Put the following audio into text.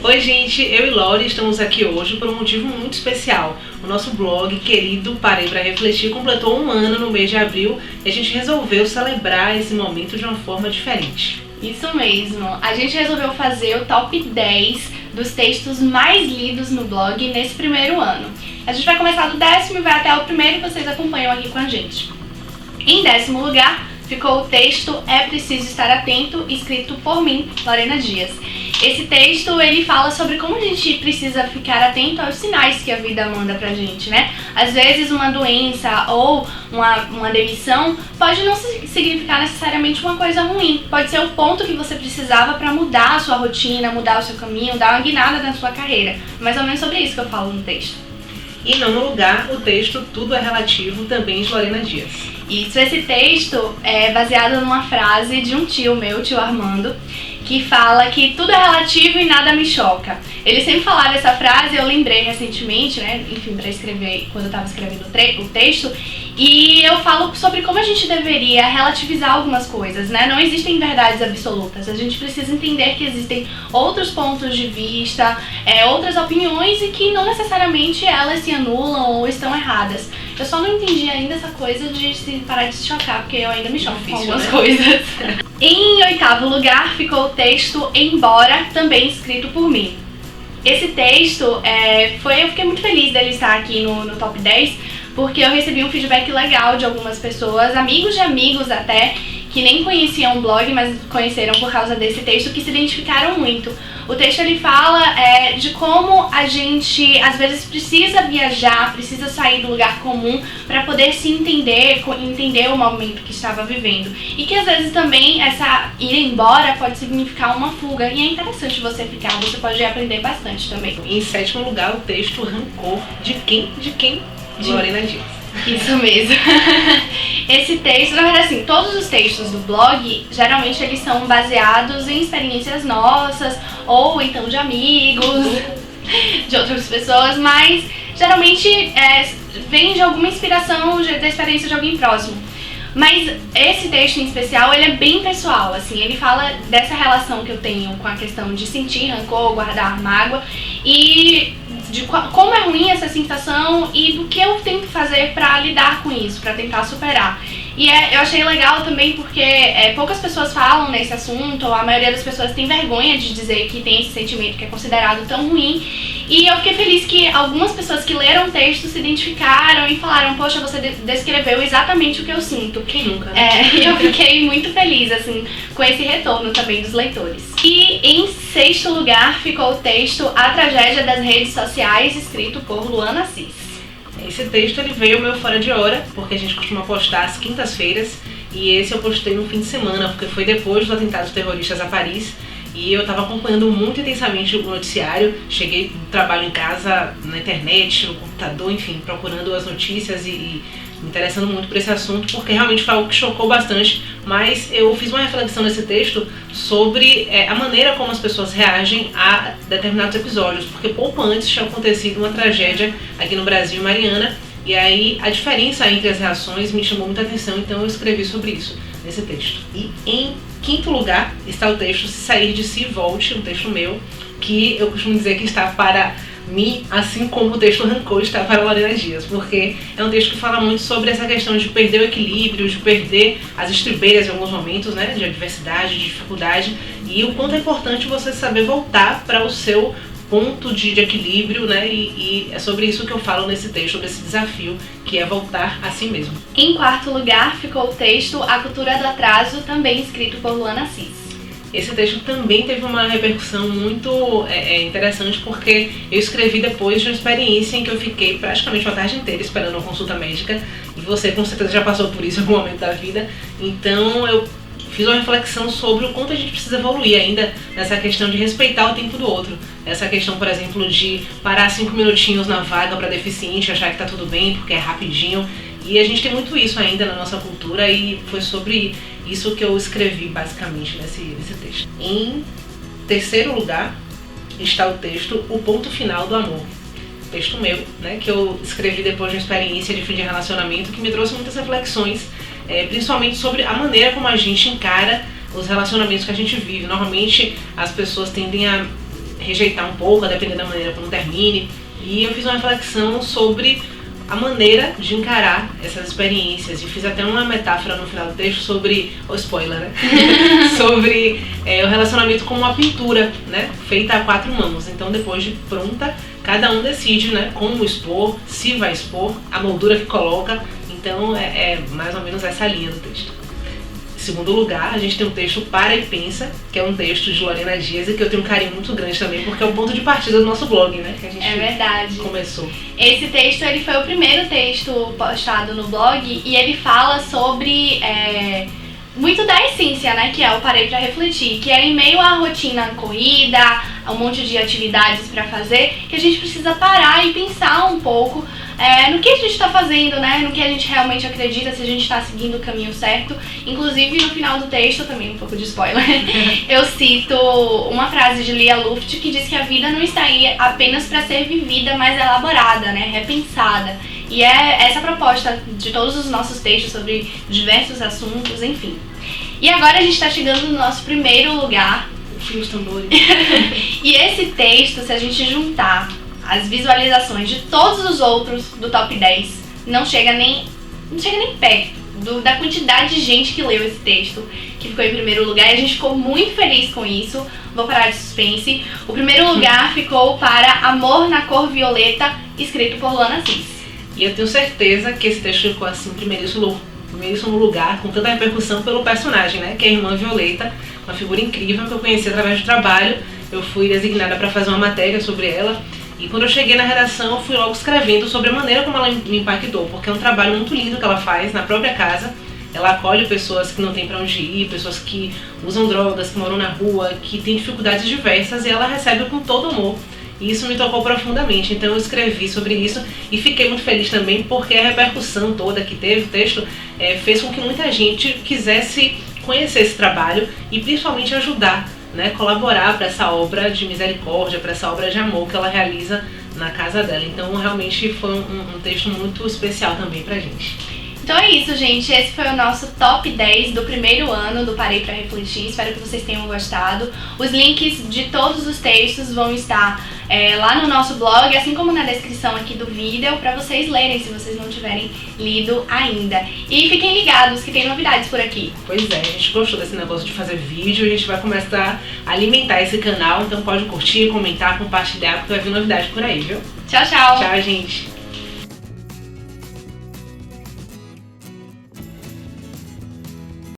Oi gente, eu e Lori estamos aqui hoje por um motivo muito especial. O nosso blog querido Parei Pra Refletir completou 1 ano no mês de abril e a gente resolveu celebrar esse momento de uma forma diferente. Isso mesmo, a gente resolveu fazer o top 10 dos textos mais lidos no blog nesse primeiro ano. A gente vai começar do 10º e vai até o primeiro que vocês acompanham aqui com a gente. Em 10º lugar ficou o texto É Preciso Estar Atento, escrito por mim, Lorena Dias. Esse texto, ele fala sobre como a gente precisa ficar atento aos sinais que a vida manda pra gente, né? Às vezes uma doença ou uma demissão pode não significar necessariamente uma coisa ruim. Pode ser o ponto que você precisava pra mudar a sua rotina, mudar o seu caminho, dar uma guinada na sua carreira. Mais ou menos sobre isso que eu falo no texto. E não no lugar, o texto Tudo é Relativo, também de Lorena Dias. Isso, esse texto é baseado numa frase de um tio meu, tio Armando, que fala que tudo é relativo e nada me choca. Ele sempre falava essa frase, eu lembrei recentemente, né, enfim, para escrever, quando eu estava escrevendo o texto, e eu falo sobre como a gente deveria relativizar algumas coisas, né? Não existem verdades absolutas, a gente precisa entender que existem outros pontos de vista, outras opiniões e que não necessariamente elas se anulam ou estão erradas. Eu só não entendi ainda essa coisa de se parar de se chocar, porque eu ainda me choco com algumas coisas. Em 8º lugar ficou o texto Embora, também escrito por mim. Esse texto, eu fiquei muito feliz dele estar aqui no top 10, porque eu recebi um feedback legal de algumas pessoas, amigos de amigos até, que nem conheciam o blog, mas conheceram por causa desse texto, que se identificaram muito. O texto ele fala de como a gente às vezes precisa viajar, precisa sair do lugar comum para poder se entender o momento que estava vivendo. E que às vezes também essa ir embora pode significar uma fuga. E é interessante você ficar, você pode aprender bastante também. Em 7º lugar, o texto Rancor, de quem? De Lorena Dias. Isso mesmo. Esse texto, na verdade assim, todos os textos do blog, geralmente eles são baseados em experiências nossas, ou então de amigos, de outras pessoas, mas geralmente vem de alguma inspiração da experiência de alguém próximo. Mas esse texto em especial, ele é bem pessoal, assim, ele fala dessa relação que eu tenho com a questão de sentir rancor, guardar mágoa e de como é ruim essa sensação e do que eu tento fazer pra lidar com isso, pra tentar superar. E eu achei legal também porque poucas pessoas falam nesse assunto, a maioria das pessoas tem vergonha de dizer que tem esse sentimento que é considerado tão ruim. E eu fiquei feliz que algumas pessoas que leram o texto se identificaram e falaram, poxa, você descreveu exatamente o que eu sinto. Quem nunca, né? E eu fiquei muito feliz, assim, com esse retorno também dos leitores. E em 6º lugar ficou o texto A Tragédia das Redes Sociais, escrito por Luana Assis. Esse texto ele veio meu fora de hora, porque a gente costuma postar às quintas-feiras, e esse eu postei no fim de semana, porque foi depois dos atentados terroristas a Paris, e eu estava acompanhando muito intensamente o noticiário. Cheguei do trabalho em casa, na internet, no computador, enfim, procurando as notícias e me interessando muito por esse assunto, porque realmente foi algo que chocou bastante, mas eu fiz uma reflexão nesse texto sobre a maneira como as pessoas reagem a determinados episódios, porque pouco antes tinha acontecido uma tragédia aqui no Brasil, em Mariana, e aí a diferença entre as reações me chamou muita atenção, então eu escrevi sobre isso nesse texto. E em 5º lugar está o texto Se Sair de Si, Volte, um texto meu, que eu costumo dizer que está para mim, assim como o texto Rancor está para Lorena Dias, porque é um texto que fala muito sobre essa questão de perder o equilíbrio, de perder as estribeiras em alguns momentos, né, de adversidade, de dificuldade, e o quanto é importante você saber voltar para o seu ponto de equilíbrio, né, e é sobre isso que eu falo nesse texto, sobre esse desafio, que é voltar a si mesmo. Em 4º lugar ficou o texto A Cultura do Atraso, também escrito por Luana Assis. Esse texto também teve uma repercussão muito interessante, porque eu escrevi depois de uma experiência em que eu fiquei praticamente uma tarde inteira esperando uma consulta médica, e você com certeza já passou por isso em algum momento da vida. Então eu fiz uma reflexão sobre o quanto a gente precisa evoluir ainda nessa questão de respeitar o tempo do outro. Essa questão, por exemplo, de parar 5 minutinhos na vaga para deficiente, achar que tá tudo bem porque é rapidinho. E a gente tem muito isso ainda na nossa cultura, e foi sobre isso que eu escrevi basicamente nesse texto. Em 3º lugar está o texto O Ponto Final do Amor. Texto meu, né, que eu escrevi depois de uma experiência de fim de relacionamento que me trouxe muitas reflexões, principalmente sobre a maneira como a gente encara os relacionamentos que a gente vive. Normalmente as pessoas tendem a rejeitar um pouco, a depender da maneira como termine. E eu fiz uma reflexão sobre a maneira de encarar essas experiências. E fiz até uma metáfora no final do texto sobre, o spoiler, né? Sobre o relacionamento como uma pintura, né? Feita a 4 mãos. Então, depois de pronta, cada um decide, né? Como expor, se vai expor, a moldura que coloca. Então, é mais ou menos essa linha do texto. Em segundo lugar, a gente tem um texto Para e Pensa, que é um texto de Lorena Dias e que eu tenho um carinho muito grande também, porque é o ponto de partida do nosso blog, né? Que a gente verdade. Começou. Esse texto ele foi o primeiro texto postado no blog e ele fala sobre muito da essência, né? Que é o Parei pra Refletir, que é em meio à rotina corrida, a um monte de atividades pra fazer, que a gente precisa parar e pensar um pouco no que a gente está fazendo, né? No que a gente realmente acredita, se a gente está seguindo o caminho certo. Inclusive, no final do texto, também um pouco de spoiler, eu cito uma frase de Lia Luft que diz que a vida não está aí apenas para ser vivida, mas elaborada, né? Repensada. E é essa a proposta de todos os nossos textos sobre diversos assuntos, enfim. E agora a gente está chegando no nosso primeiro lugar. Os tambores. E esse texto, se a gente juntar as visualizações de todos os outros do top 10, não chega nem perto da quantidade de gente que leu esse texto, que ficou em primeiro lugar, e a gente ficou muito feliz com isso. Vou parar de suspense. O primeiro lugar ficou para Amor na Cor Violeta, escrito por Luana Assis. E eu tenho certeza que esse texto ficou assim, primeiríssimo lugar, com tanta repercussão pelo personagem, né? Que é a irmã Violeta, uma figura incrível que eu conheci através do trabalho. Eu fui designada para fazer uma matéria sobre ela. E quando eu cheguei na redação, eu fui logo escrevendo sobre a maneira como ela me impactou, porque é um trabalho muito lindo que ela faz na própria casa. Ela acolhe pessoas que não têm para onde ir, pessoas que usam drogas, que moram na rua, que têm dificuldades diversas, e ela recebe com todo amor. E isso me tocou profundamente, então eu escrevi sobre isso e fiquei muito feliz também, porque a repercussão toda que teve o texto fez com que muita gente quisesse conhecer esse trabalho e principalmente ajudar, né, colaborar para essa obra de misericórdia, para essa obra de amor que ela realiza na casa dela. Então realmente foi um texto muito especial também pra gente. Então é isso, gente. Esse foi o nosso top 10 do primeiro ano do Parei Pra Refletir. Espero que vocês tenham gostado. Os links de todos os textos vão estar lá no nosso blog, assim como na descrição aqui do vídeo, para vocês lerem, se vocês não tiverem lido ainda. E fiquem ligados que tem novidades por aqui. Pois é, a gente gostou desse negócio de fazer vídeo, a gente vai começar a alimentar esse canal, então pode curtir, comentar, compartilhar, porque vai vir novidade por aí, viu? Tchau, tchau! Tchau, gente!